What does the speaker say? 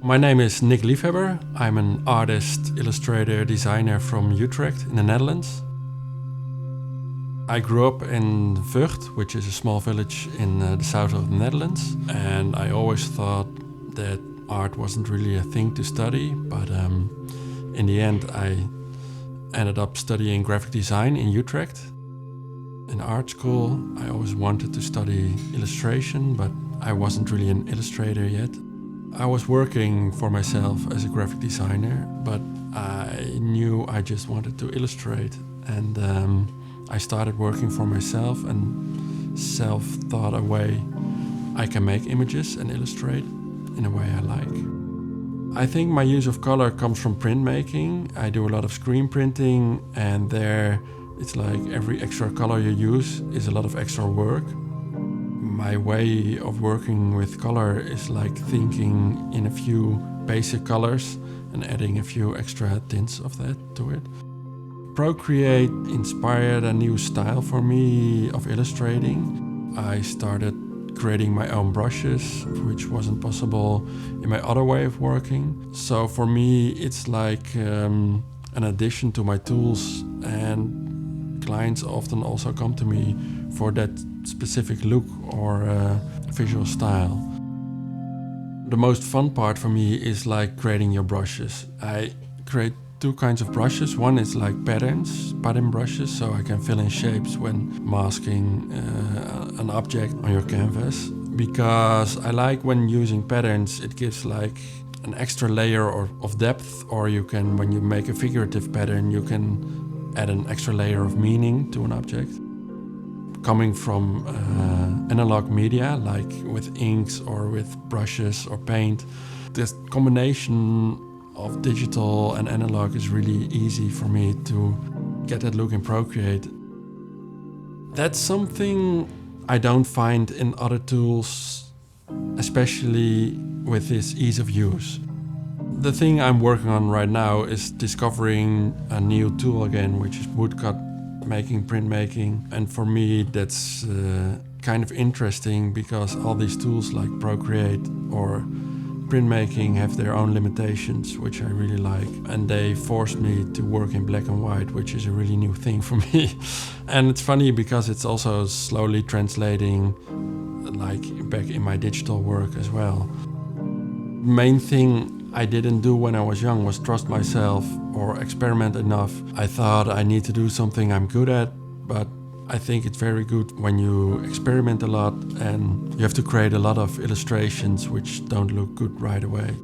My name is Nick Liefhebber. I'm an artist, illustrator, designer from Utrecht in the Netherlands. I grew up in Vught, which is a small village in the south of the Netherlands, and I always thought that art wasn't really a thing to study, but in the end I ended up studying graphic design in Utrecht. In art school I always wanted to study illustration, but I wasn't really an illustrator yet. I was working for myself as a graphic designer, but I knew I just wanted to illustrate, and I started working for myself and self-thought a way I can make images and illustrate in a way I like. I think my use of color comes from printmaking. I do a lot of screen printing, and there it's like every extra color you use is a lot of extra work. My way of working with color is like thinking in a few basic colors and adding a few extra tints of that to it. Procreate inspired a new style for me of illustrating. I started creating my own brushes, which wasn't possible in my other way of working. So for me, it's like an addition to my tools, and clients often also come to me for that specific look or visual style. The most fun part for me is like creating your brushes. I create two kinds of brushes. One is like pattern brushes, so I can fill in shapes when masking an object on your canvas. Because I like when using patterns, it gives like an extra layer of depth, or you can, when you make a figurative pattern, you can add an extra layer of meaning to an object. Coming from analog media, like with inks or with brushes or paint, this combination of digital and analog is really easy for me to get that look in Procreate. That's something I don't find in other tools, especially with this ease of use. The thing I'm working on right now is discovering a new tool again, which is woodcut making, printmaking, and for me that's kind of interesting because all these tools like Procreate or printmaking have their own limitations, which I really like, and they forced me to work in black and white, which is a really new thing for me. And it's funny because it's also slowly translating like back in my digital work as well. Main thing I didn't do when I was young was trust myself or experiment enough. I thought I need to do something I'm good at, but I think it's very good when you experiment a lot and you have to create a lot of illustrations which don't look good right away.